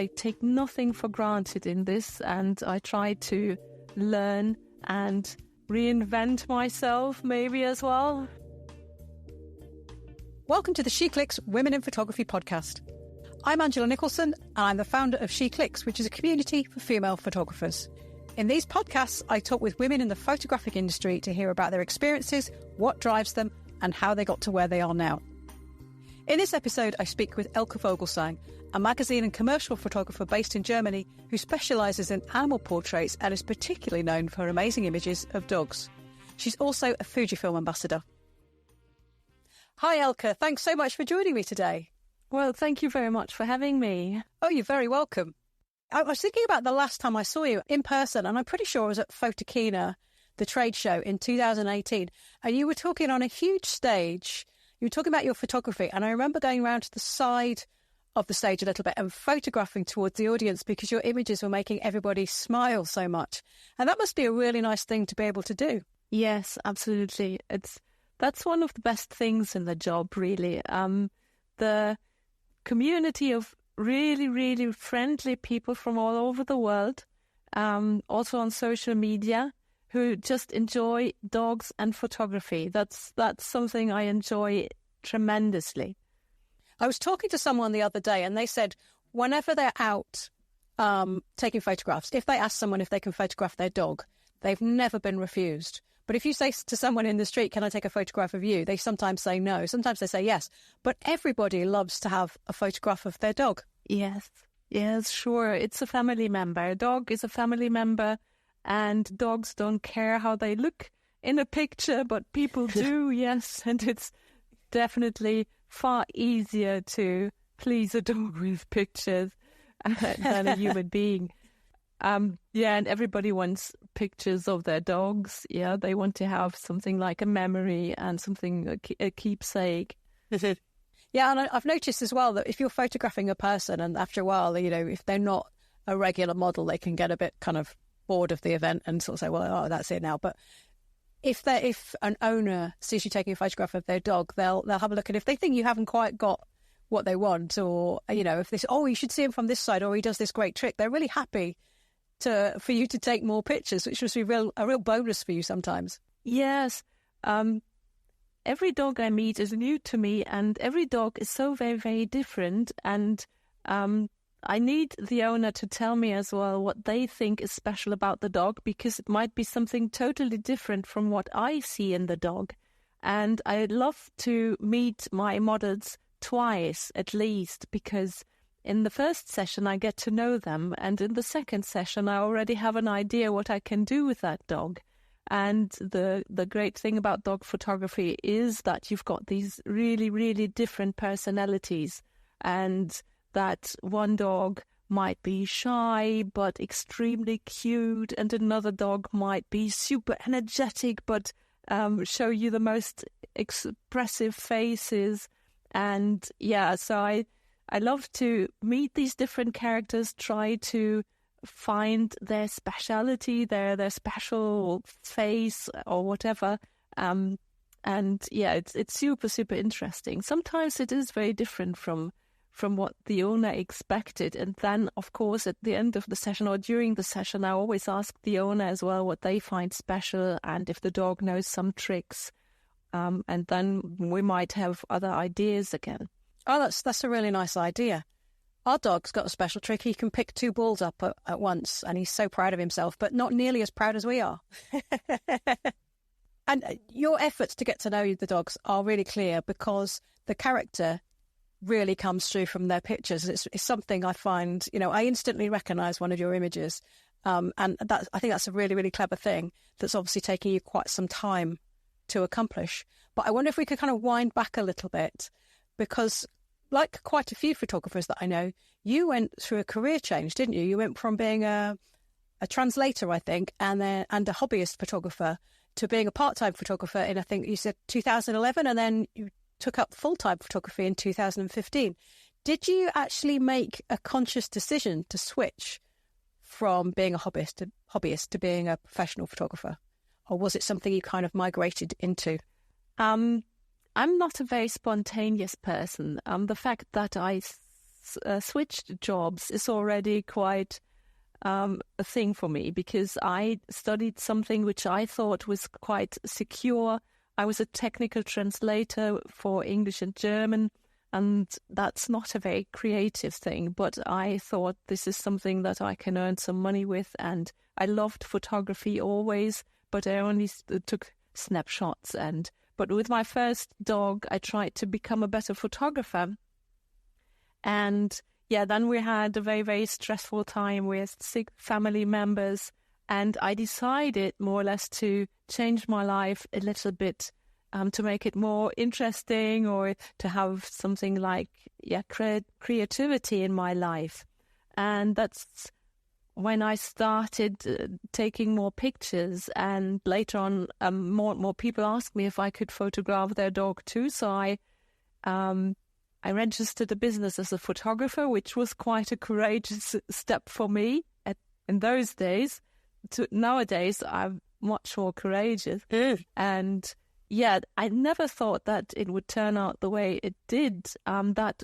I take nothing for granted in this, and I try to learn and reinvent myself maybe as well. Welcome to the SheClicks Women in Photography podcast. I'm Angela Nicholson, and I'm the founder of SheClicks, which is a community for female photographers. In these podcasts, I talk with women in the photographic industry to hear about their experiences, what drives them, and how they got to where they are now. In this episode, I speak with Elke Vogelsang, a magazine and commercial photographer based in Germany who specialises in animal portraits and is particularly known for her amazing images of dogs. She's also a Fujifilm ambassador. Hi, Elke. Thanks so much for joining me today. Well, thank you very much for having me. Oh, you're very welcome. I was thinking about the last time I saw you in person, and I'm pretty sure it was at Photokina, the trade show in 2018, and you were talking on a huge stage. You were talking about your photography, and I remember going around to the side of the stage a little bit and photographing towards the audience because your images were making everybody smile so much. And that must be a really nice thing to be able to do. Yes, absolutely. That's one of the best things in the job, really. The community of really, really friendly people from all over the world, also on social media, who just enjoy dogs and photography. That's something I enjoy tremendously. I was talking to someone the other day, and they said whenever they're out taking photographs, if they ask someone if they can photograph their dog, they've never been refused. But if you say to someone in the street, can I take a photograph of you? They sometimes say no. Sometimes they say yes. But everybody loves to have a photograph of their dog. Yes, sure. It's a family member. A dog is a family member, and dogs don't care how they look in a picture, but people do, yes. And it's definitely far easier to please a dog with pictures than a human being. And everybody wants pictures of their dogs. Yeah, they want to have something like a memory and something, a keepsake. Yeah, and I've noticed as well that if you're photographing a person and after a while, if they're not a regular model, they can get a bit kind of bored of the event and sort of say, well, that's it now. But if an owner sees you taking a photograph of their dog, they'll have a look, and if they think you haven't quite got what they want, or, if this, you should see him from this side, or he does this great trick, they're really happy for you to take more pictures, which must be a real bonus for you sometimes. Yes. Every dog I meet is new to me, and every dog is so very, very different. And I need the owner to tell me as well what they think is special about the dog, because it might be something totally different from what I see in the dog. And I love to meet my models twice at least, because in the first session, I get to know them, and in the second session, I already have an idea what I can do with that dog. And the great thing about dog photography is that you've got these really, really different personalities, and that one dog might be shy but extremely cute, and another dog might be super energetic but show you the most expressive faces. And so I love to meet these different characters, try to find their speciality, their special face or whatever. It's super, super interesting. Sometimes it is very different from what the owner expected. And then, of course, at the end of the session or during the session, I always ask the owner as well what they find special and if the dog knows some tricks. And then we might have other ideas again. Oh, that's a really nice idea. Our dog's got a special trick. He can pick 2 balls up at once, and he's so proud of himself, but not nearly as proud as we are. And your efforts to get to know the dogs are really clear because the character really comes through from their pictures. It's something I find, I instantly recognise one of your images. And I think that's a really, really clever thing that's obviously taking you quite some time to accomplish. But I wonder if we could kind of wind back a little bit, because like quite a few photographers that I know, you went through a career change, didn't you? You went from being a translator, I think, and a hobbyist photographer to being a part-time photographer in, I think you said 2011, and then you took up full-time photography in 2015. Did you actually make a conscious decision to switch from being a hobbyist to being a professional photographer? Or was it something you kind of migrated into? I'm not a very spontaneous person. The fact that I switched jobs is already quite a thing for me, because I studied something which I thought was quite secure. I was a technical translator for English and German, and that's not a very creative thing, but I thought this is something that I can earn some money with. And I loved photography always, but I only took snapshots. But with my first dog, I tried to become a better photographer. And yeah, then we had a very, very stressful time with sick family members. And I decided more or less to change my life a little bit, to make it more interesting, or to have something like creativity in my life. And that's when I started taking more pictures. And later on, more and more people asked me if I could photograph their dog too. So I registered a business as a photographer, which was quite a courageous step for me in those days. Nowadays, I'm much more courageous. And yeah, I never thought that it would turn out the way it did. That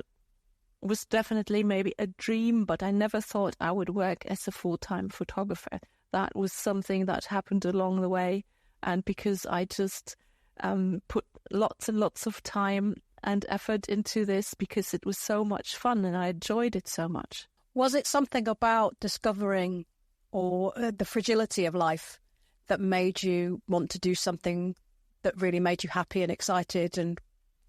was definitely maybe a dream, but I never thought I would work as a full-time photographer. That was something that happened along the way. And because I just put lots and lots of time and effort into this, because it was so much fun and I enjoyed it so much. Was it something about discovering or the fragility of life that made you want to do something that really made you happy and excited and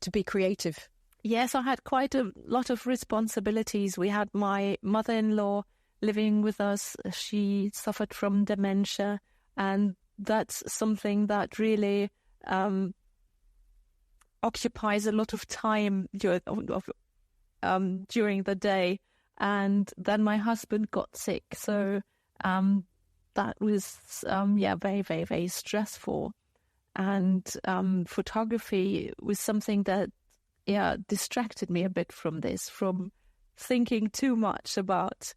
to be creative? Yes, I had quite a lot of responsibilities. We had my mother-in-law living with us. She suffered from dementia, and that's something that really occupies a lot of time during the day. And then my husband got sick, so that was very, very, very stressful. And photography was something that distracted me a bit from this, from thinking too much about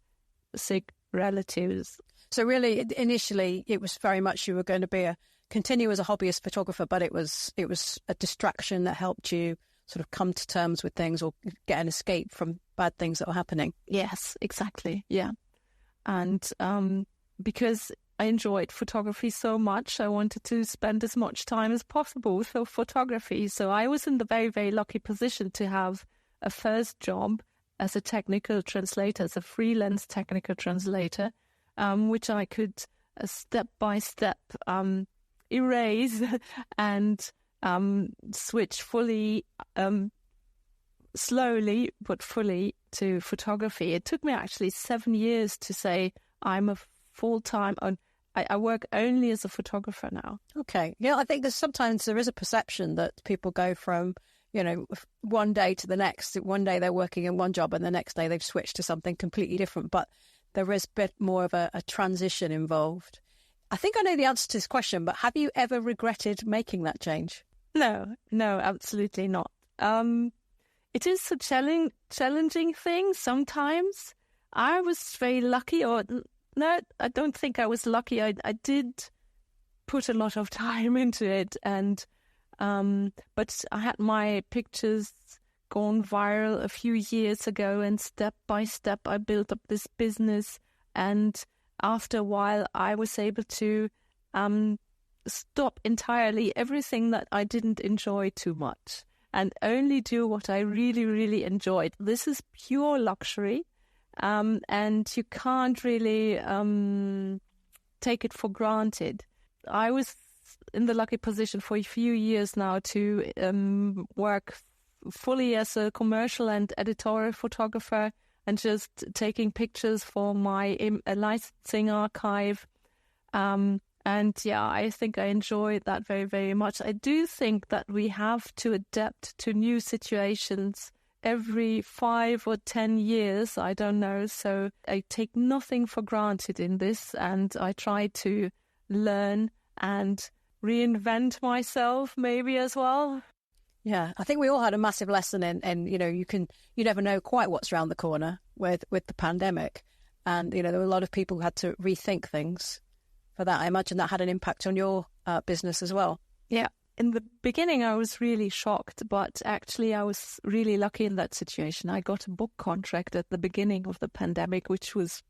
sick relatives. So really, initially, it was very much you were going to continue as a hobbyist photographer, but it was a distraction that helped you sort of come to terms with things or get an escape from bad things that were happening. Yes, exactly. Yeah. And because I enjoyed photography so much, I wanted to spend as much time as possible with photography. So I was in the very, very lucky position to have a first job as a technical translator, as a freelance technical translator, which I could step by step erase and switch fully, slowly but fully, to photography. It took me actually 7 years to say I'm a full-time. I work only as a photographer now. Okay. Yeah, I think sometimes there is a perception that people go from, one day to the next. One day they're working in one job and the next day they've switched to something completely different. But there is a bit more of a transition involved. I think I know the answer to this question, but have you ever regretted making that change? No, absolutely not. It is a challenging thing sometimes. I was very lucky, no, I don't think I was lucky. I did put a lot of time into it, and but I had my pictures gone viral a few years ago, and step by step I built up this business. And after a while, I was able to stop entirely everything that I didn't enjoy too much and only do what I really, really enjoyed. This is pure luxury. And you can't really take it for granted. I was in the lucky position for a few years now to work fully as a commercial and editorial photographer and just taking pictures for my licensing archive. And yeah, I think I enjoyed that very, very much. I do think that we have to adapt to new situations every 5 or 10 years, I don't know. So I take nothing for granted in this, and I try to learn and reinvent myself maybe as well. Yeah, I think we all had a massive lesson in you never know quite what's around the corner with the pandemic. And, there were a lot of people who had to rethink things for that. I imagine that had an impact on your business as well. Yeah, in the beginning, I was really shocked, but actually I was really lucky in that situation. I got a book contract at the beginning of the pandemic, which was,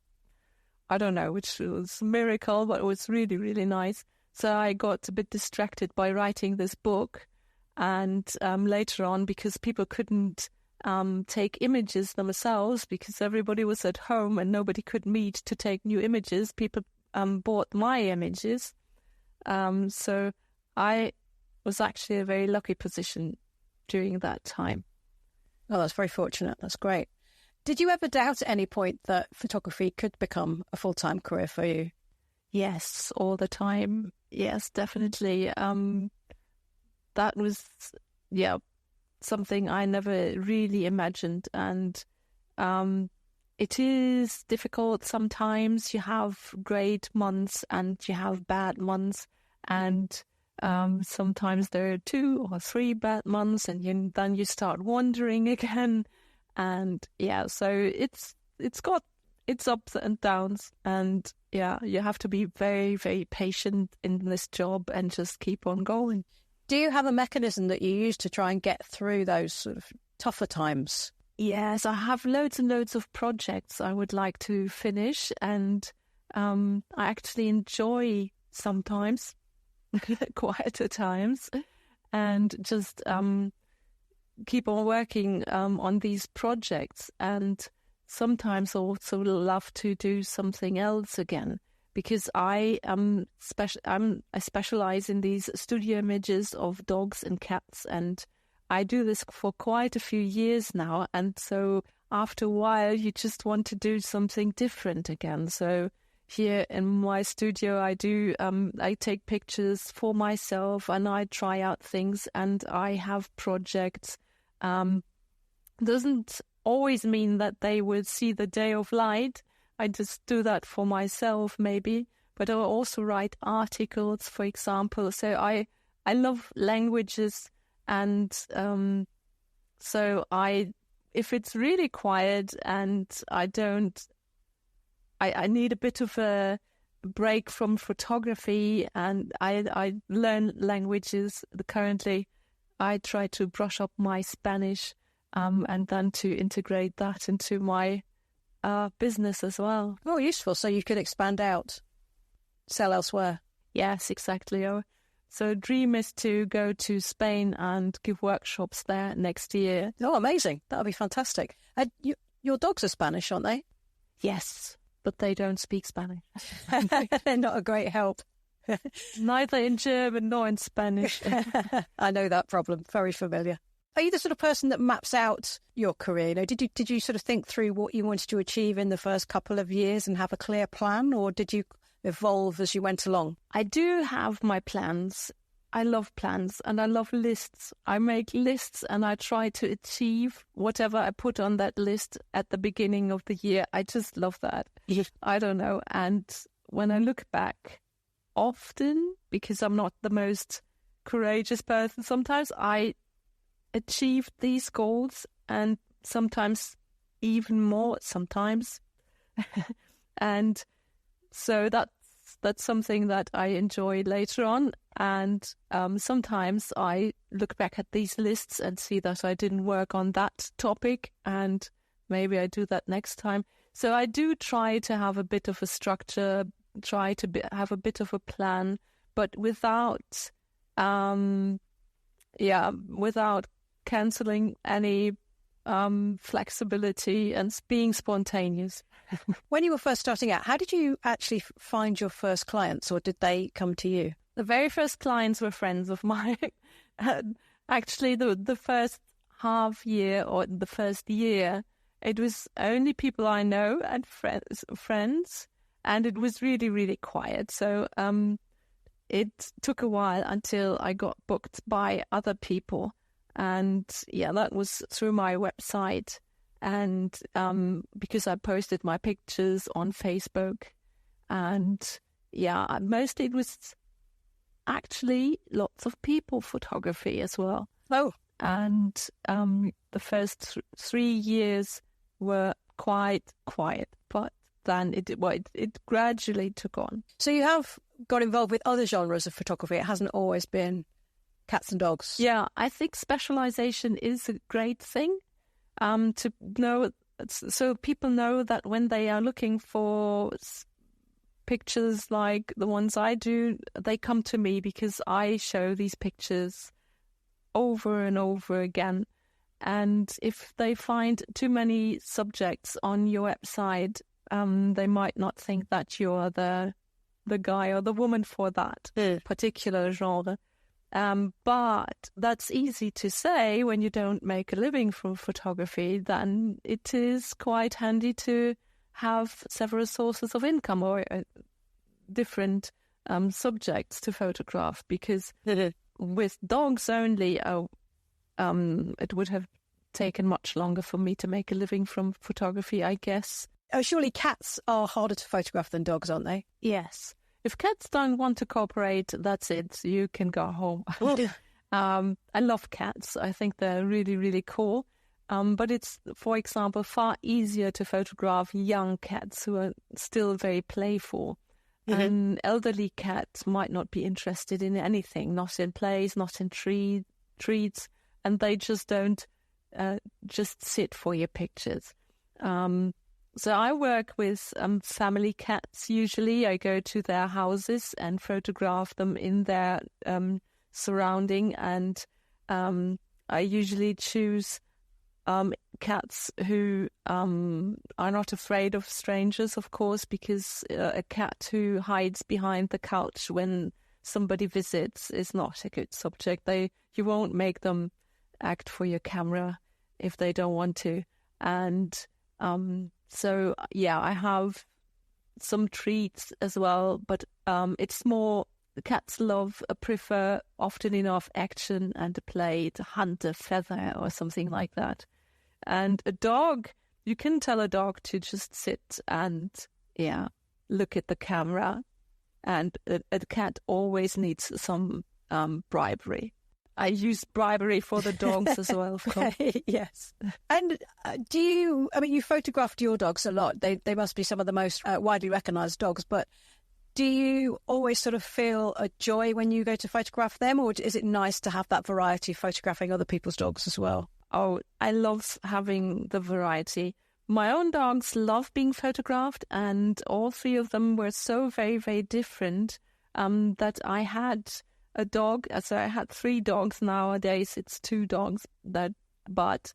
I don't know, which was a miracle, but it was really, really nice. So I got a bit distracted by writing this book. And later on, because people couldn't take images themselves because everybody was at home and nobody could meet to take new images, people bought my images. So I was actually a very lucky position during that time. Oh, that's very fortunate. That's great. Did you ever doubt at any point that photography could become a full-time career for you? Yes, all the time. Yes, definitely. That was, something I never really imagined. And it is difficult sometimes. You have great months and you have bad months. And sometimes there are 2 or 3 bad months, and then you start wondering again. And so it's got its ups and downs. And you have to be very, very patient in this job and just keep on going. Do you have a mechanism that you use to try and get through those sort of tougher times? Yes, I have loads and loads of projects I would like to finish, and I actually enjoy sometimes quieter times and just keep on working on these projects. And sometimes also love to do something else again, because I specialize in these studio images of dogs and cats, and I do this for quite a few years now. And so after a while, you just want to do something different again. So here in my studio, I take pictures for myself and I try out things, and I have projects. Doesn't always mean that they will see the day of light. I just do that for myself, maybe. But I also write articles, for example. So I love languages, and so if it's really quiet and I need a bit of a break from photography, and I learn languages. Currently, I try to brush up my Spanish, and then to integrate that into my business as well. Oh, useful. So you could expand out, sell elsewhere. Yes, exactly. So dream is to go to Spain and give workshops there next year. Oh, amazing. That would be fantastic. Your dogs are Spanish, aren't they? Yes, but they don't speak Spanish. They're not a great help. Neither in German nor in Spanish. I know that problem. Very familiar. Are you the sort of person that maps out your career? You know, did you sort of think through what you wanted to achieve in the first couple of years and have a clear plan, or did you evolve as you went along? I do have my plans. I love plans and I love lists. I make lists and I try to achieve whatever I put on that list at the beginning of the year. I just love that. I don't know. And when I look back, often, because I'm not the most courageous person, sometimes I achieved these goals, and sometimes even more sometimes. And so that's something that I enjoy later on. And sometimes I look back at these lists and see that I didn't work on that topic, and maybe I do that next time. So I do try to have a bit of a structure, try to have a bit of a plan, but without cancelling any flexibility and being spontaneous. When you were first starting out, how did you actually find your first clients, or did they come to you? The very first clients were friends of mine. Actually, the first half year or the first year, it was only people I know and friends, and it was really, really quiet. So it took a while until I got booked by other people. And that was through my website, and because I posted my pictures on Facebook. And mostly it was actually lots of people photography as well. Oh. And the first 3 years were quite quiet, but then it gradually took on. So you have got involved with other genres of photography. It hasn't always been cats and dogs? Yeah, I think specialization is a great thing to know, so people know that when they are looking for pictures like the ones I do, they come to me because I show these pictures over and over again. And if they find too many subjects on your website, they might not think that you're the guy or the woman for that particular genre. But that's easy to say when you don't make a living from photography. Then it is quite handy to have several sources of income or different subjects to photograph, because with dogs only, it would have taken much longer for me to make a living from photography, I guess. Oh, surely cats are harder to photograph than dogs, aren't they? Yes. If cats don't want to cooperate, that's it. You can go home. I love cats. I think they're really, really cool. But it's, for example, far easier to photograph young cats who are still very playful. An elderly cat might not be interested in anything, not in plays, not in treats, and they just don't just sit for your pictures. So I work with family cats usually. I go to their houses and photograph them in their surrounding, and I usually choose cats who are not afraid of strangers, of course, because a cat who hides behind the couch when somebody visits is not a good subject. You won't make them act for your camera if they don't want to. And so, yeah, I have some treats as well, but it's more, cats prefer often enough action and a play, to hunt a feather or something like that. And a dog, you can tell a dog to just sit and, look at the camera. And a cat always needs some bribery. I use bribery for the dogs as well, of course. Yes. And you photographed your dogs a lot. They must be some of the most widely recognised dogs, but do you always sort of feel a joy when you go to photograph them, or is it nice to have that variety, photographing other people's dogs as well? Oh, I love having the variety. My own dogs love being photographed, and all three of them were so very, very different that I had a dog. So I had 3 dogs. Nowadays it's 2 dogs, but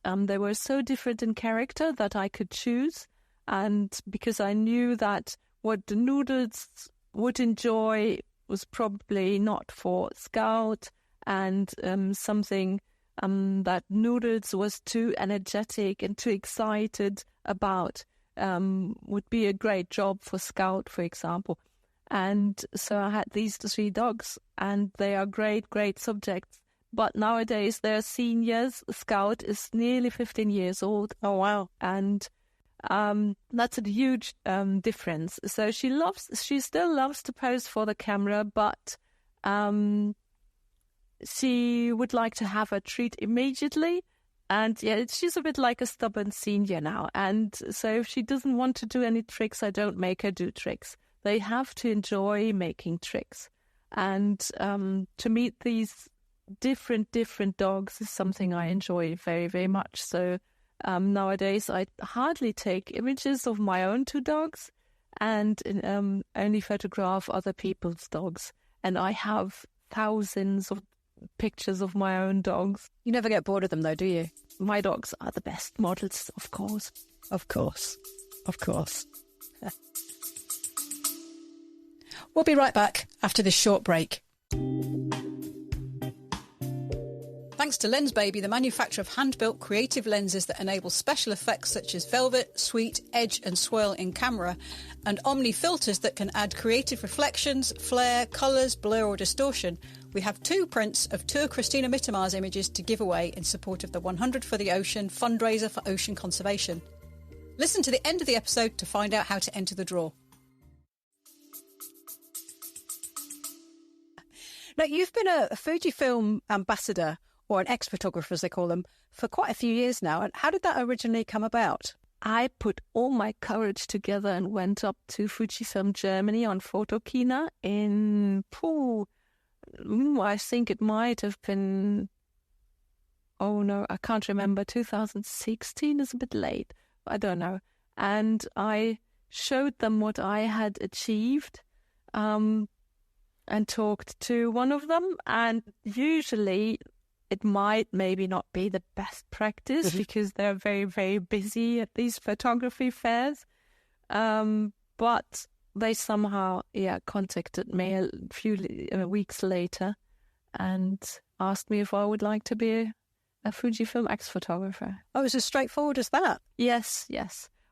they were so different in character that I could choose. And because I knew that what the noodles would enjoy was probably not for Scout, and something that Noodles was too energetic and too excited about would be a great job for Scout, for example. And so I had these 3 dogs, and they are great, great subjects. But nowadays they're seniors. Scout is nearly 15 years old. Oh, wow. And that's a huge difference. So she still loves to pose for the camera, but she would like to have a treat immediately. And she's a bit like a stubborn senior now. And so if she doesn't want to do any tricks, I don't make her do tricks. They have to enjoy making tricks. And to meet these different only is something I enjoy very, very much. So nowadays I hardly take images of my own 2 dogs, and only photograph other people's dogs. And I have thousands of pictures of my own dogs. You never get bored of them though, do you? My dogs are the best models, of course. Of course. Of course. We'll be right back after this short break. Thanks to LensBaby, the manufacturer of hand-built creative lenses that enable special effects such as velvet, sweet, edge and swirl in camera, and Omni filters that can add creative reflections, flare, colours, blur or distortion, we have 2 prints of Tour Christina Mittermeier images to give away in support of the 100 for the Ocean fundraiser for ocean conservation. Listen to the end of the episode to find out how to enter the draw. Now, you've been a Fujifilm ambassador, or an ex-photographer as they call them, for quite a few years now. And how did that originally come about? I put all my courage together and went up to Fujifilm Germany on Photokina in I think it might have been, oh no, I can't remember, 2016 is a bit late. I don't know. And I showed them what I had achieved and talked to one of them. And usually it might maybe not be the best practice because they're very, very busy at these photography fairs. But they somehow, contacted me a few weeks later and asked me if I would like to be a Fujifilm X photographer. Oh, it's as straightforward as that? Yes.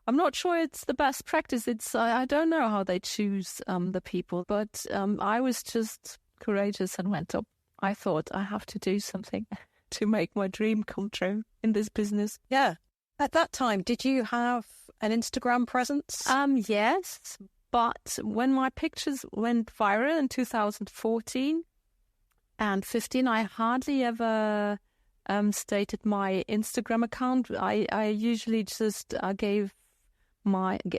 I'm not sure it's the best practice. I don't know how they choose the people, but I was just courageous and went up. I thought I have to do something to make my dream come true in this business. Yeah. At that time, did you have an Instagram presence? Yes, but when my pictures went viral in 2014 and 15, I hardly ever stated my Instagram account. I usually just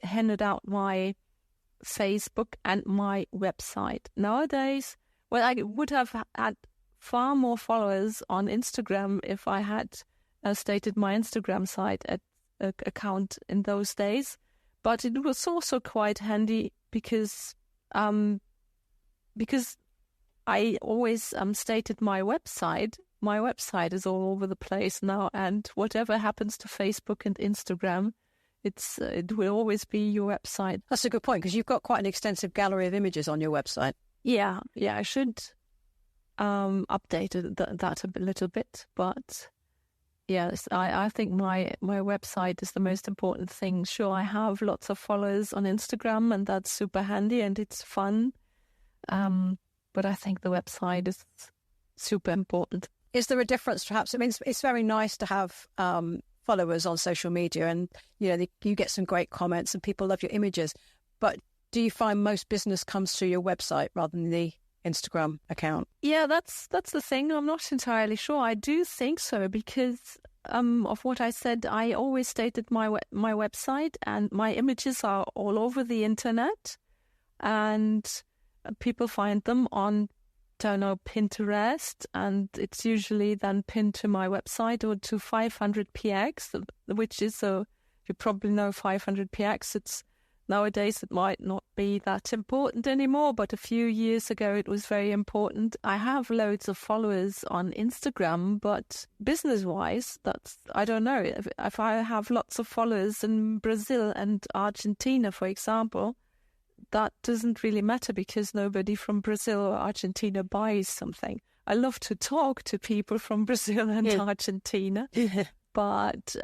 handed out my Facebook and my website. Nowadays, well, I would have had far more followers on Instagram if I had stated my Instagram site account in those days. But it was also quite handy because I always stated my website. My website is all over the place now, and whatever happens to Facebook and Instagram, it will always be your website. That's a good point, because you've got quite an extensive gallery of images on your website. Yeah, I should update that a little bit, but yes, I think my website is the most important thing. Sure, I have lots of followers on Instagram, and that's super handy and it's fun, but I think the website is super important. Is there a difference, perhaps? I mean, it's very nice to have followers on social media, and you get some great comments and people love your images. But do you find most business comes through your website rather than the Instagram account? Yeah, that's the thing. I'm not entirely sure. I do think so because of what I said. I always stated my website, and my images are all over the internet, and people find them on, don't know, Pinterest, and it's usually then pinned to my website or to 500px, which is you probably know 500px. Nowadays, it might not be that important anymore, but a few years ago, it was very important. I have loads of followers on Instagram, but business-wise, I don't know. If I have lots of followers in Brazil and Argentina, for example, that doesn't really matter because nobody from Brazil or Argentina buys something. I love to talk to people from Brazil and Argentina, but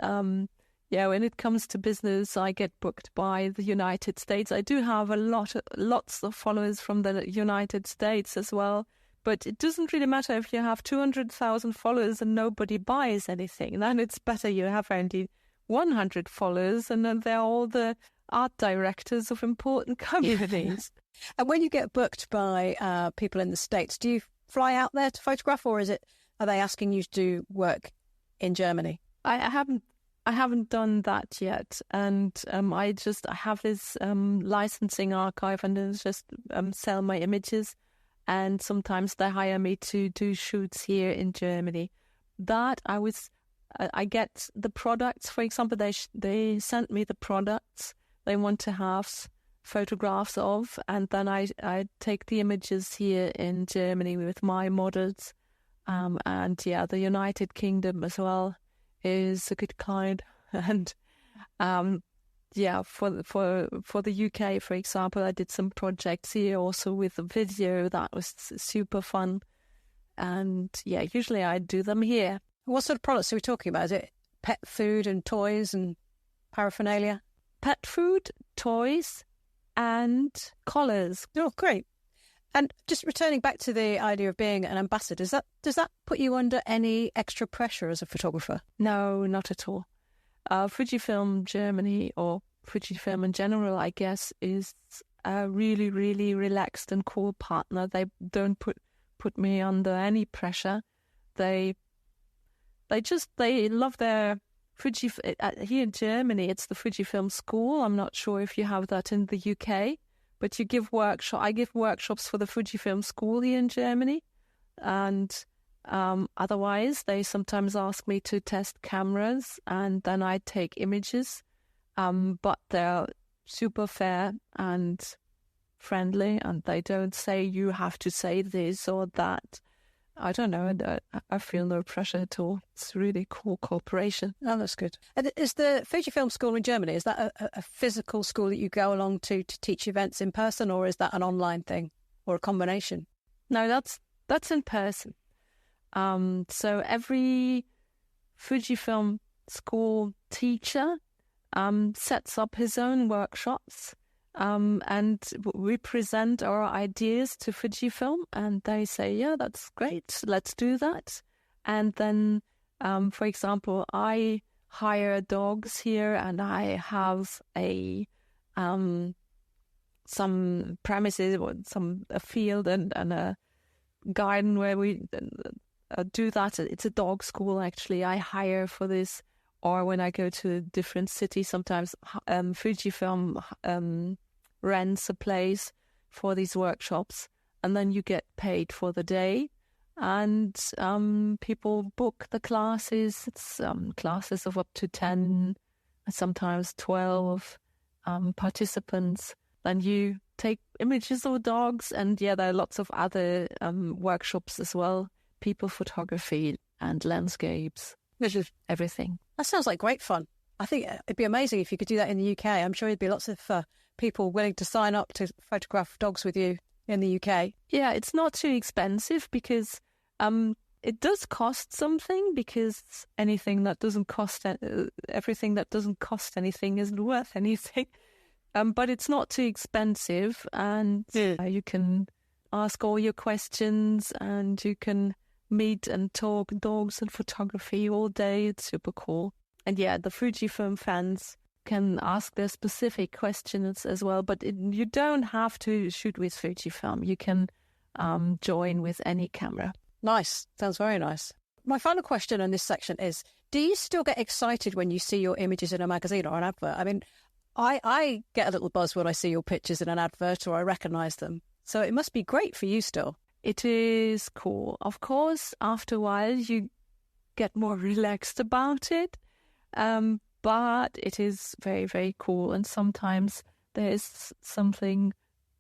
when it comes to business, I get booked by the United States. I do have lots of followers from the United States as well, but it doesn't really matter if you have 200,000 followers and nobody buys anything. Then it's better you have only 100 followers, and then they're all the art directors of important companies. And when you get booked by people in the States, do you fly out there to photograph, or are they asking you to do work in Germany? I haven't done that yet, and I have this licensing archive, and I just sell my images, and sometimes they hire me to do shoots here in Germany. That I get the products. For example, they sent me the products they want to have photographs of, and then I take the images here in Germany with my models, and the United Kingdom as well is a good client, and for the UK, for example, I did some projects here also with a video that was super fun, and usually I do them here. What sort of products are we talking about? Is it pet food and toys and paraphernalia? Pet food, toys, and collars. Oh, great. And just returning back to the idea of being an ambassador, does that put you under any extra pressure as a photographer? No, not at all. Fujifilm Germany, or Fujifilm in general, I guess, is a really, really relaxed and cool partner. They don't put me under any pressure. They love their Fujifilm. Here in Germany, it's the Fujifilm School. I'm not sure if you have that in the UK. But I give workshops for the Fujifilm School here in Germany, And otherwise, they sometimes ask me to test cameras, and then I take images. But they're super fair and friendly, and they don't say you have to say this or that. I don't know. I feel no pressure at all. It's really cool cooperation. Oh, that's good. And is the Fujifilm school in Germany, is that a physical school that you go along to teach events in person, or is that an online thing or a combination? No, that's in person. So every Fujifilm school teacher sets up his own workshops. And we present our ideas to Fujifilm, and they say, yeah, that's great, let's do that. And then, for example, I hire dogs here, and I have some premises or a field and a garden where we do that. It's a dog school, actually. I hire for this. Or when I go to a different city, sometimes Fujifilm rents a place for these workshops, and then you get paid for the day. And people book the classes. It's classes of up to 10, sometimes 12 participants. Then you take images of dogs, and there are lots of other workshops as well. People photography and landscapes. This is everything. That sounds like great fun. I think it'd be amazing if you could do that in the UK. I'm sure there'd be lots of people willing to sign up to photograph dogs with you in the UK. Yeah, it's not too expensive because it does cost something, because everything that doesn't cost anything isn't worth anything. But it's not too expensive, and you can ask all your questions, and you can meet and talk dogs and photography all day. It's super cool. And the Fujifilm fans can ask their specific questions as well, but you don't have to shoot with Fujifilm. You can join with any camera. Nice. Sounds very nice. My final question in this section is, do you still get excited when you see your images in a magazine or an advert? I mean, I get a little buzz when I see your pictures in an advert or I recognise them. So it must be great for you still. It is cool. Of course, after a while, you get more relaxed about it. But it is very, very cool. And sometimes there's something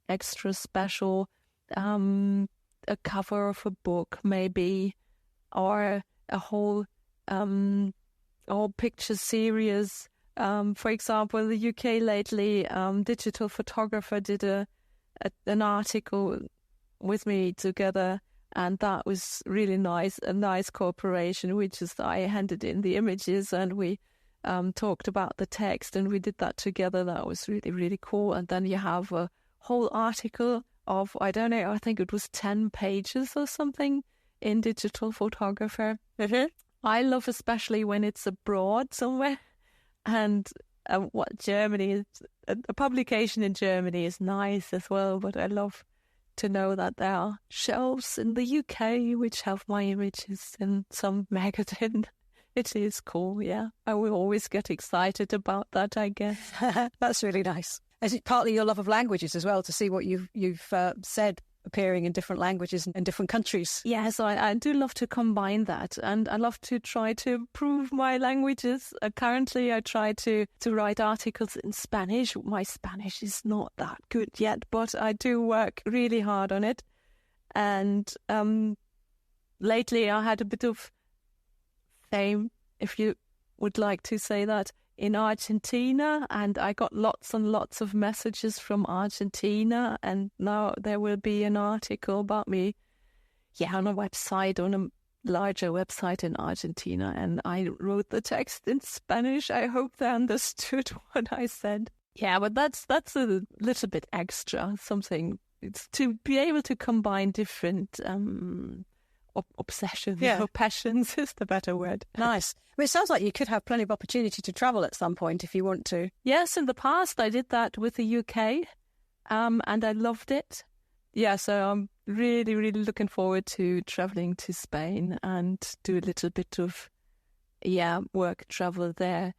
extra special, a cover of a book maybe, or a whole picture series. For example, in the UK lately, Digital Photographer did an article with me together, and that was really nice, a nice cooperation. I handed in the images, and we talked about the text, and we did that together. That was really, really cool. And then you have a whole article of, I don't know, I think it was 10 pages or something in Digital Photographer. Mm-hmm. I love especially when it's abroad somewhere, and Germany, a publication in Germany is nice as well, but I love to know that there are shelves in the UK which have my images in some magazine. It is cool, yeah. I will always get excited about that, I guess. That's really nice. Is it partly your love of languages as well, to see what you've said appearing in different languages in different countries? Yes, I do love to combine that, and I love to try to improve my languages. Currently, I try to write articles in Spanish. My Spanish is not that good yet, but I do work really hard on it. And lately, I had a bit of fame, if you would like to say that, in Argentina, and I got lots and lots of messages from Argentina, and now there will be an article about me, on a website, on a larger website in Argentina, and I wrote the text in Spanish. I hope they understood what I said. Yeah, but that's a little bit extra, something. It's to be able to combine different obsessions or passions is the better word. Nice. I mean, it sounds like you could have plenty of opportunity to travel at some point if you want to. Yes, in the past I did that with the UK, and I loved it. Yeah, so I'm really, really looking forward to traveling to Spain and do a little bit of work travel there.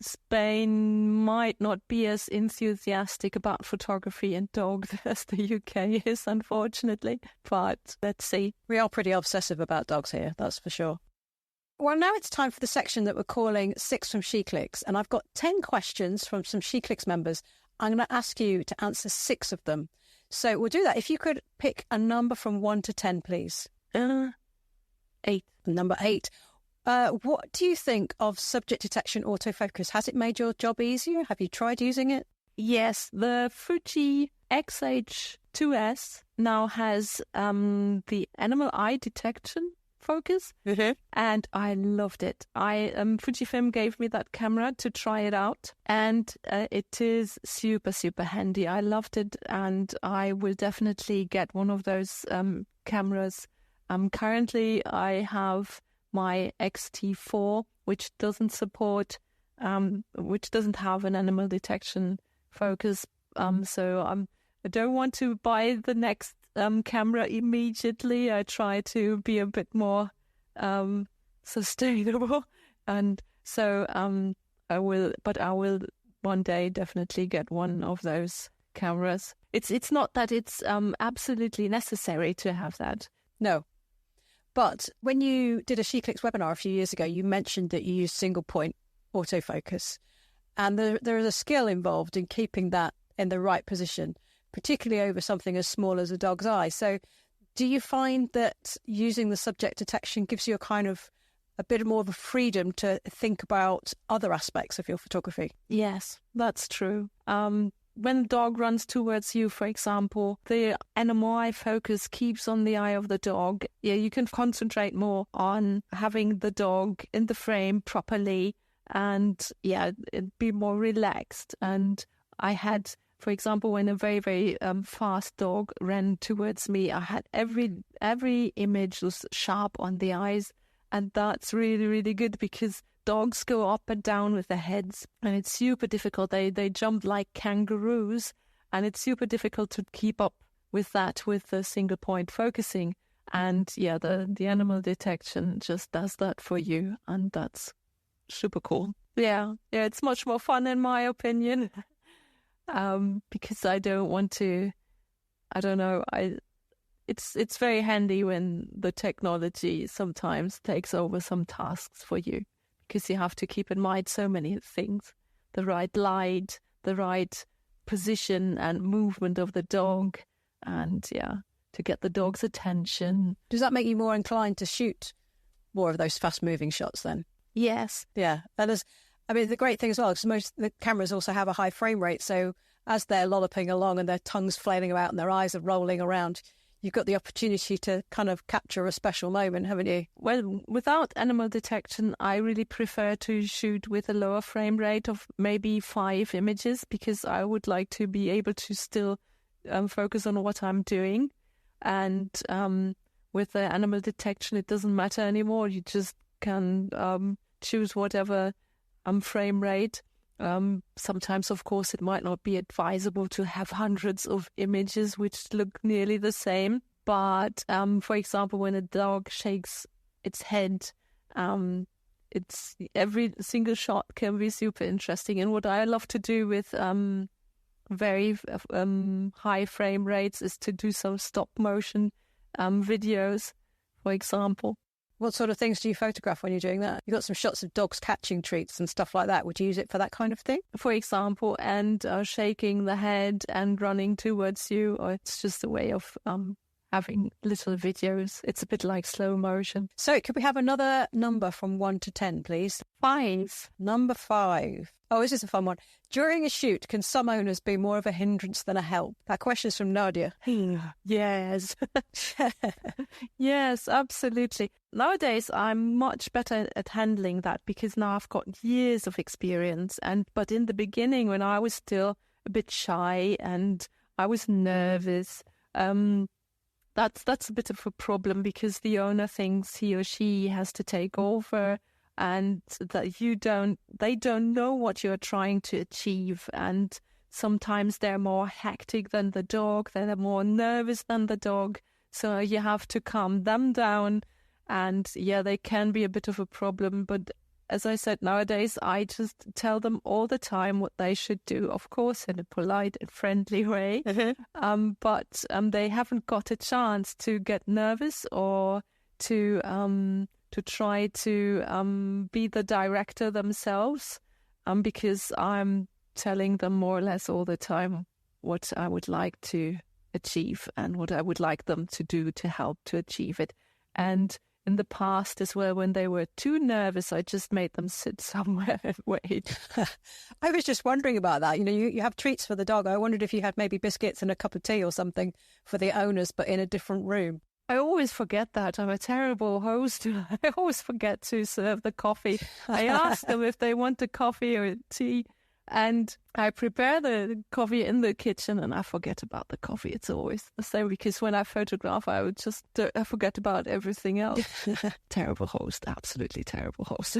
Spain might not be as enthusiastic about photography and dogs as the UK is, unfortunately. But let's see. We are pretty obsessive about dogs here, that's for sure. Well, now it's time for the section that we're calling 6 from SheClicks. And I've got 10 questions from some SheClicks members. I'm going to ask you to answer 6 of them. So we'll do that. If you could pick a number from 1 to 10, please. 8. Number 8. What do you think of subject detection autofocus? Has it made your job easier? Have you tried using it? Yes, the Fuji XH2S now has the animal eye detection focus, and I loved it. Fujifilm gave me that camera to try it out, and it is super, super handy. I loved it, and I will definitely get one of those cameras. Currently, I have my XT4, which doesn't have an animal detection focus. So I don't want to buy the next camera immediately. I try to be a bit more sustainable, and so I will one day definitely get one of those cameras. It's not that it's absolutely necessary to have that. No. But when you did a SheClicks webinar a few years ago, you mentioned that you use single point autofocus. And there is a skill involved in keeping that in the right position, particularly over something as small as a dog's eye. So do you find that using the subject detection gives you a bit more of a freedom to think about other aspects of your photography? Yes, that's true. When the dog runs towards you, for example, the animal eye focus keeps on the eye of the dog. Yeah, you can concentrate more on having the dog in the frame properly, and be more relaxed. And I had, for example, when a very, very fast dog ran towards me, I had every image was sharp on the eyes, and that's really, really good because dogs go up and down with their heads, and it's super difficult. They jump like kangaroos, and it's super difficult to keep up with that with the single point focusing. And the animal detection just does that for you, and that's super cool. Yeah, it's much more fun in my opinion, because I don't want to. I don't know. It's very handy when the technology sometimes takes over some tasks for you, because you have to keep in mind so many things: the right light, the right position and movement of the dog, and to get the dog's attention. Does that make you more inclined to shoot more of those fast-moving shots then? Yes. Yeah, that is. I mean, the great thing as well, because most the cameras also have a high frame rate, so as they're lolloping along and their tongue's flailing about and their eyes are rolling around, you've got the opportunity to kind of capture a special moment, haven't you? Well, without animal detection, I really prefer to shoot with a lower frame rate of maybe 5 images, because I would like to be able to still focus on what I'm doing. And with the animal detection, it doesn't matter anymore. You just can choose whatever frame rate. Sometimes, of course, it might not be advisable to have hundreds of images which look nearly the same. But, for example, when a dog shakes its head, it's every single shot can be super interesting. And what I love to do with very high frame rates is to do some stop motion videos, for example. What sort of things do you photograph when you're doing that? You've got some shots of dogs catching treats and stuff like that. Would you use it for that kind of thing? For example, and shaking the head and running towards you, or it's just a way of having little videos. It's a bit like slow motion. So could we have another number from 1 to 10, please? 5. Number 5. Oh, this is a fun one. During a shoot, can some owners be more of a hindrance than a help? That question is from Nadia. Yes. Yes, absolutely. Nowadays, I'm much better at handling that, because now I've got years of experience. But in the beginning, when I was still a bit shy and I was nervous, that's a bit of a problem, because the owner thinks he or she has to take over, and that they don't know what you're trying to achieve. And sometimes they're more hectic than the dog, they're more nervous than the dog. So you have to calm them down. And they can be a bit of a problem. But as I said, nowadays I just tell them all the time what they should do, of course, in a polite and friendly way. But they haven't got a chance to get nervous or to try to be the director themselves, because I'm telling them more or less all the time what I would like to achieve and what I would like them to do to help to achieve it. And in the past as well, when they were too nervous, I just made them sit somewhere and wait. I was just wondering about that. You know, you have treats for the dog. I wondered if you had maybe biscuits and a cup of tea or something for the owners, but in a different room. I always forget that. I'm a terrible host. I always forget to serve the coffee. I ask them if they want a coffee or a tea, and I prepare the coffee in the kitchen and I forget about the coffee. It's always the same, because when I photograph, I would just I forget about everything else. Terrible host. Absolutely terrible host.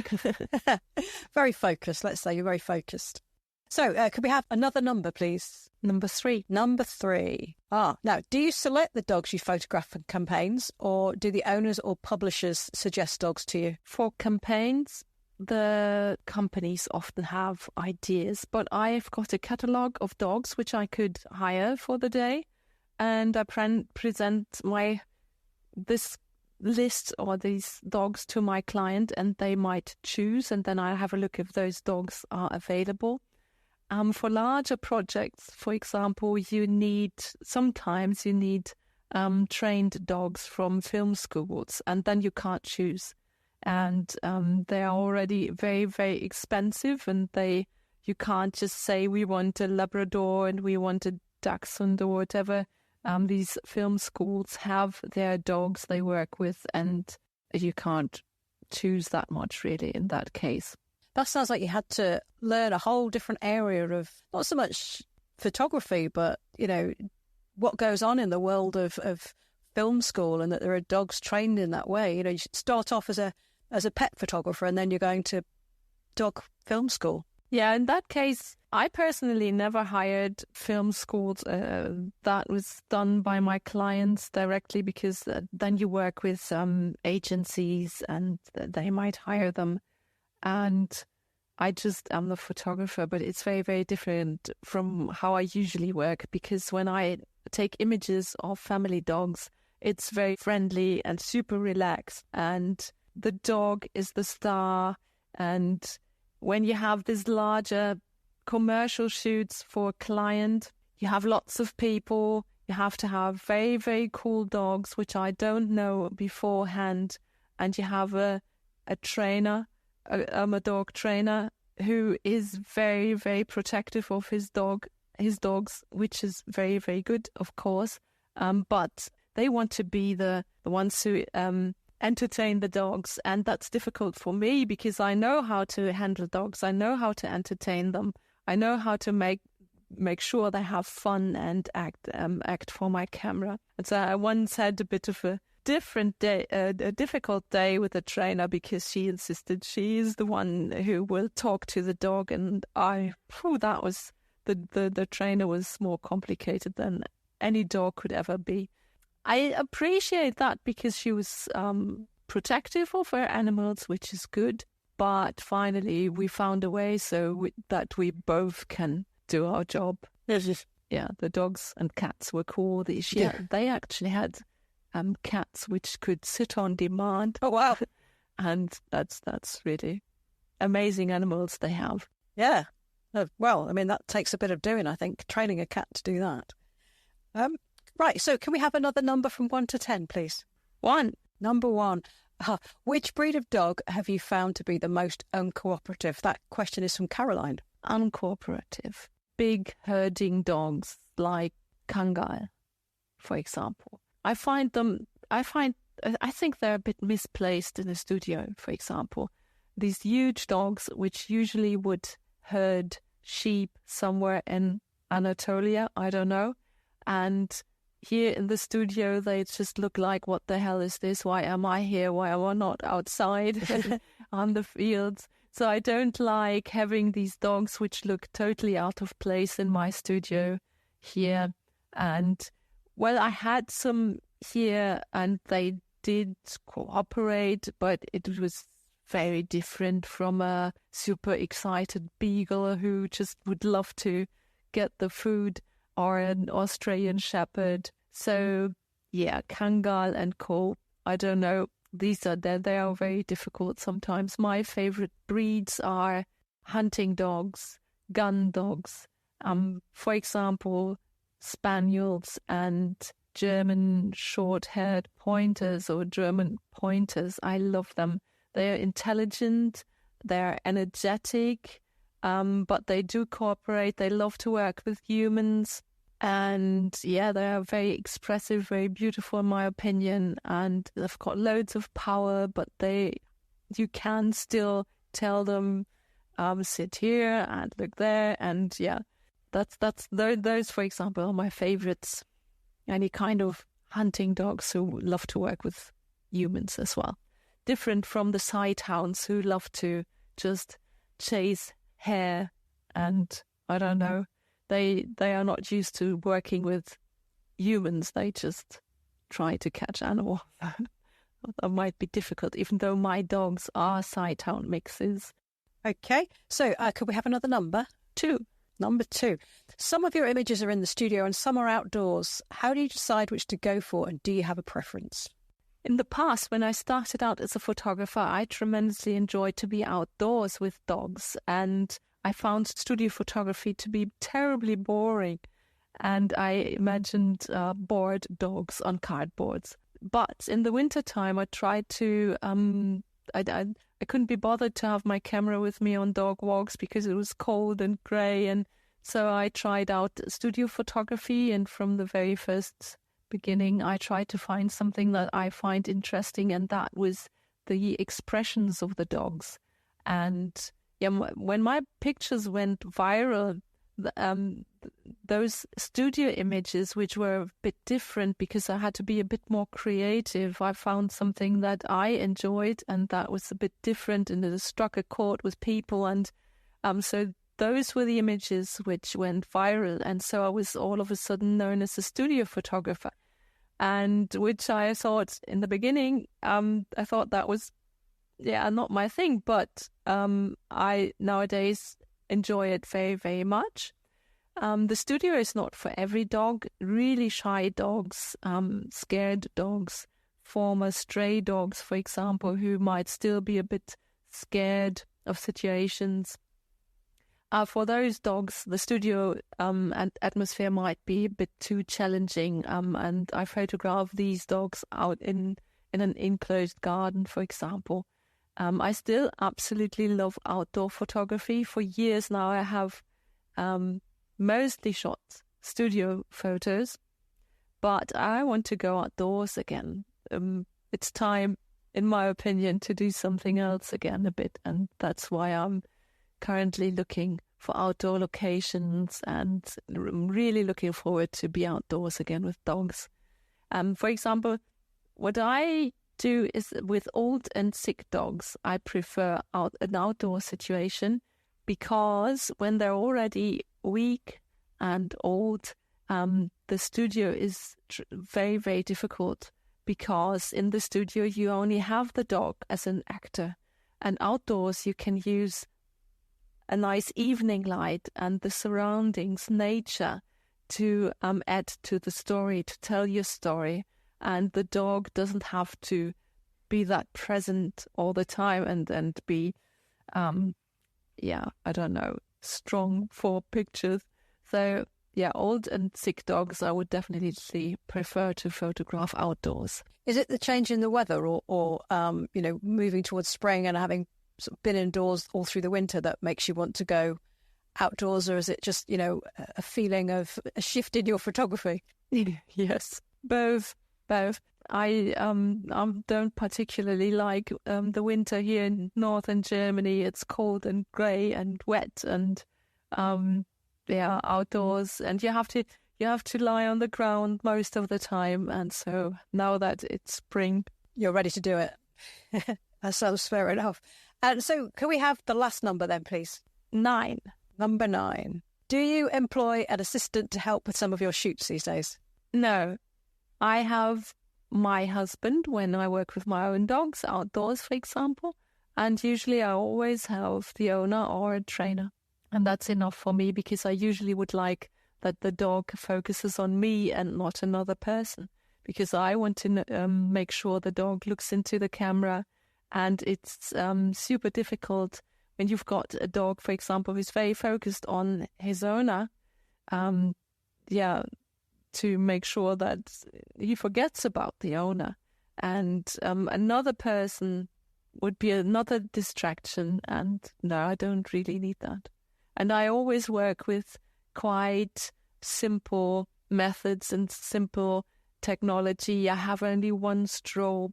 Very focused. Let's say you're very focused. So could we have another number, please? Number 3. Number 3. Now, do you select the dogs you photograph for campaigns, or do the owners or publishers suggest dogs to you? For campaigns, the companies often have ideas, but I've got a catalogue of dogs which I could hire for the day, and I present this list or these dogs to my client, and they might choose, and then I have a look if those dogs are available. For larger projects, for example, sometimes you need trained dogs from film schools, and then you can't choose. And they are already very, very expensive, and you can't just say we want a Labrador and we want a Dachshund or whatever. These film schools have their dogs they work with, and you can't choose that much really in that case. That sounds like you had to learn a whole different area of not so much photography, but, you know, what goes on in the world of film school, and that there are dogs trained in that way. You know, you should start off as a pet photographer, and then you're going to dog film school. Yeah, in that case, I personally never hired film schools. That was done by my clients directly, because then you work with agencies and they might hire them. And I just am the photographer, but it's very, very different from how I usually work, because when I take images of family dogs, it's very friendly and super relaxed, and the dog is the star. And when you have these larger commercial shoots for a client, you have lots of people, you have to have very, very cool dogs, which I don't know beforehand, and you have a trainer, a dog trainer, who is very, very protective of his dogs, which is very, very good, of course. But they want to be the ones who entertain the dogs, and that's difficult for me, because I know how to handle dogs, I know how to entertain them, I know how to make sure they have fun and act for my camera. And so I once had a bit of a difficult day with the trainer, because she insisted she is the one who will talk to the dog, and that was the trainer was more complicated than any dog could ever be. I appreciate that, because she was protective of her animals, which is good. But finally, we found a way that we both can do our job. Yeah, the dogs and cats were cool. They actually had cats which could sit on demand. Oh, wow. And that's really amazing animals they have. Yeah. Well, I mean, that takes a bit of doing, I think, training a cat to do that. Right, so can we have another number from 1 to 10, please? 1. Number 1. Which breed of dog have you found to be the most uncooperative? That question is from Caroline. Uncooperative. Big herding dogs like Canine, for example. I think they're a bit misplaced in the studio, for example. These huge dogs, which usually would herd sheep somewhere in Anatolia, I don't know. And here in the studio, they just look like, what the hell is this? Why am I here? Why am I not outside on the fields? So I don't like having these dogs which look totally out of place in my studio here. And, well, I had some here and they did cooperate, but it was very different from a super excited beagle who just would love to get the food, or an Australian Shepherd. So yeah, Kangal and Co. I don't know. They are very difficult sometimes. My favorite breeds are hunting dogs, gun dogs. For example, Spaniels and German short-haired pointers or German pointers. I love them. They are intelligent, they're energetic, but they do cooperate. They love to work with humans. And yeah, they are very expressive, very beautiful in my opinion. And they've got loads of power, but you can still tell them, sit here and look there. And yeah, those, for example, are my favorites. Any kind of hunting dogs who love to work with humans as well. Different from the sighthounds who love to just chase hare, and I don't know, they are not used to working with humans. They just try to catch animals. That might be difficult, even though my dogs are sighthound mixes. Okay, so could we have another number? 2. Number 2. Some of your images are in the studio and some are outdoors. How do you decide which to go for, and do you have a preference? In the past, when I started out as a photographer, I tremendously enjoyed to be outdoors with dogs, and I found studio photography to be terribly boring. And I imagined bored dogs on cardboards. But in the wintertime, I tried to... I couldn't be bothered to have my camera with me on dog walks because it was cold and grey, and so I tried out studio photography, and from the very first beginning I tried to find something that I find interesting, and that was the expressions of the dogs. And yeah, when my pictures went viral, those studio images, which were a bit different because I had to be a bit more creative, I found something that I enjoyed and that was a bit different, and it struck a chord with people. And so those were the images which went viral. And so I was all of a sudden known as a studio photographer, and which I thought in the beginning, I thought that was, not my thing. But I nowadays enjoy it very, very much. The studio is not for every dog. Really shy dogs, scared dogs, former stray dogs, for example, who might still be a bit scared of situations. For those dogs, the studio and atmosphere might be a bit too challenging, and I photograph these dogs out in an enclosed garden, for example. I still absolutely love outdoor photography. For years now, I have mostly shot studio photos, but I want to go outdoors again. It's time, in my opinion, to do something else again a bit, and that's why I'm currently looking for outdoor locations and really looking forward to be outdoors again with dogs. For example, what I do is with old and sick dogs, I prefer an outdoor situation, because when they're already weak and old, the studio is very, very difficult, because in the studio you only have the dog as an actor, and outdoors you can use a nice evening light and the surroundings, nature, to add to the story, to tell your story. And the dog doesn't have to be that present all the time and be, I don't know, strong for pictures. So, old and sick dogs I would definitely prefer to photograph outdoors. Is it the change in the weather or moving towards spring and having sort of been indoors all through the winter that makes you want to go outdoors, or is it just, a feeling of a shift in your photography? Yes, both. I don't particularly like the winter here in northern Germany. It's cold and grey and wet, and outdoors, and you have to lie on the ground most of the time. And so now that it's spring, you're ready to do it. That sounds fair enough. And so can we have the last number then, please? 9. Number 9. Do you employ an assistant to help with some of your shoots these days? No. I have my husband when I work with my own dogs outdoors, for example. And usually I always have the owner or a trainer. And that's enough for me, because I usually would like that the dog focuses on me and not another person, because I want to make sure the dog looks into the camera. And it's super difficult when you've got a dog, for example, who's very focused on his owner, to make sure that he forgets about the owner. And another person would be another distraction. And no, I don't really need that. And I always work with quite simple methods and simple technology. I have only one strobe.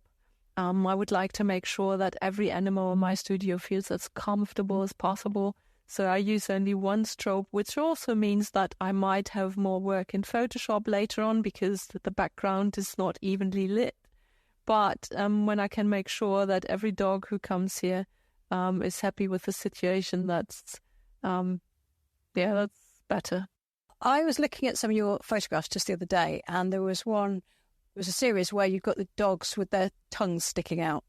I would like to make sure that every animal in my studio feels as comfortable as possible. So I use only one strobe, which also means that I might have more work in Photoshop later on because the background is not evenly lit. But when I can make sure that every dog who comes here is happy with the situation, that's better. I was looking at some of your photographs just the other day, and there was a series where you've got the dogs with their tongues sticking out.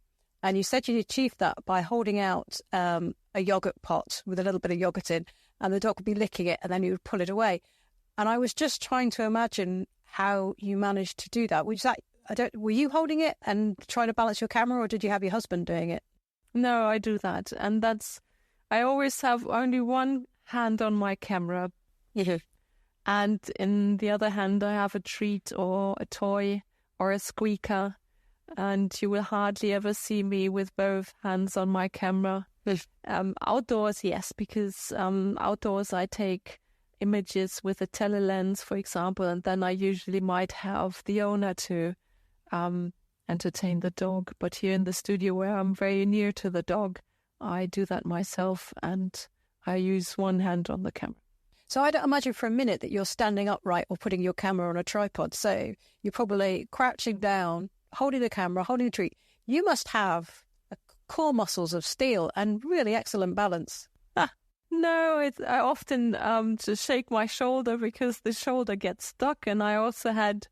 And you said you achieved that by holding out a yogurt pot with a little bit of yogurt in, and the dog would be licking it, and then you would pull it away. And I was just trying to imagine how you managed to do that. Were you holding it and trying to balance your camera, or did you have your husband doing it? No, I do that. And I always have only one hand on my camera. And in the other hand, I have a treat or a toy or a squeaker. And you will hardly ever see me with both hands on my camera. Outdoors, yes, because outdoors I take images with a telelens, for example, and then I usually might have the owner to entertain the dog. But here in the studio, where I'm very near to the dog, I do that myself, and I use one hand on the camera. So I don't imagine for a minute that you're standing upright or putting your camera on a tripod. So you're probably crouching down, holding the camera, holding the treat. You must have core muscles of steel and really excellent balance. No, I often just shake my shoulder because the shoulder gets stuck. And I also had,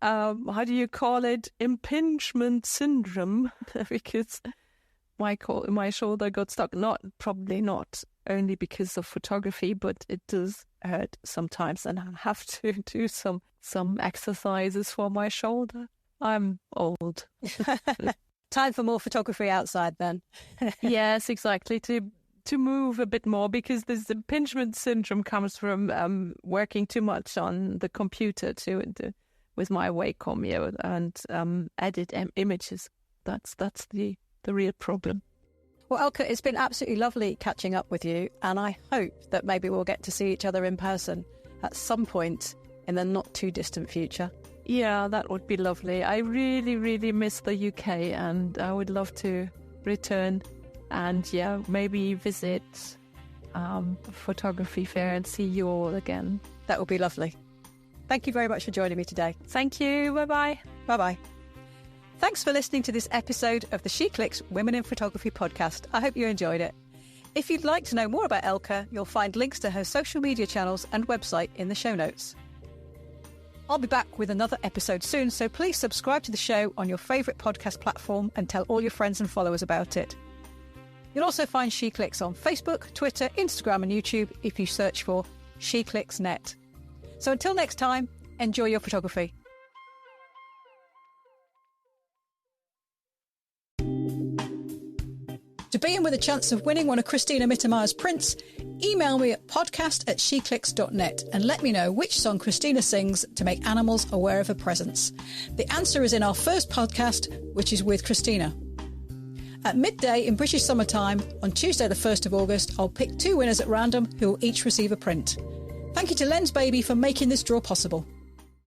how do you call it, impingement syndrome, because my shoulder got stuck. Probably not only because of photography, but it does hurt sometimes, and I have to do some exercises for my shoulder. I'm old. Time for more photography outside then. Yes, exactly. To move a bit more, because this impingement syndrome comes from working too much on the computer with my Wacom and edit images. That's the real problem. Well, Elke, it's been absolutely lovely catching up with you, and I hope that maybe we'll get to see each other in person at some point in the not too distant future. Yeah, that would be lovely. I really, really miss the UK, and I would love to return and maybe visit a photography fair and see you all again. That would be lovely. Thank you very much for joining me today. Thank you. Bye-bye. Bye-bye. Thanks for listening to this episode of the SheClicks Women in Photography podcast. I hope you enjoyed it. If you'd like to know more about Elke, you'll find links to her social media channels and website in the show notes. I'll be back with another episode soon, so please subscribe to the show on your favourite podcast platform and tell all your friends and followers about it. You'll also find SheClicks on Facebook, Twitter, Instagram and YouTube if you search for SheClicksNet. So until next time, enjoy your photography. To be in with a chance of winning one of Christina Mittermeier's prints, email me at podcast@sheclicks.net and let me know which song Christina sings to make animals aware of her presence. The answer is in our first podcast, which is with Christina. At midday in British summertime, on Tuesday the 1st of August, I'll pick 2 winners at random who will each receive a print. Thank you to Lens Baby for making this draw possible.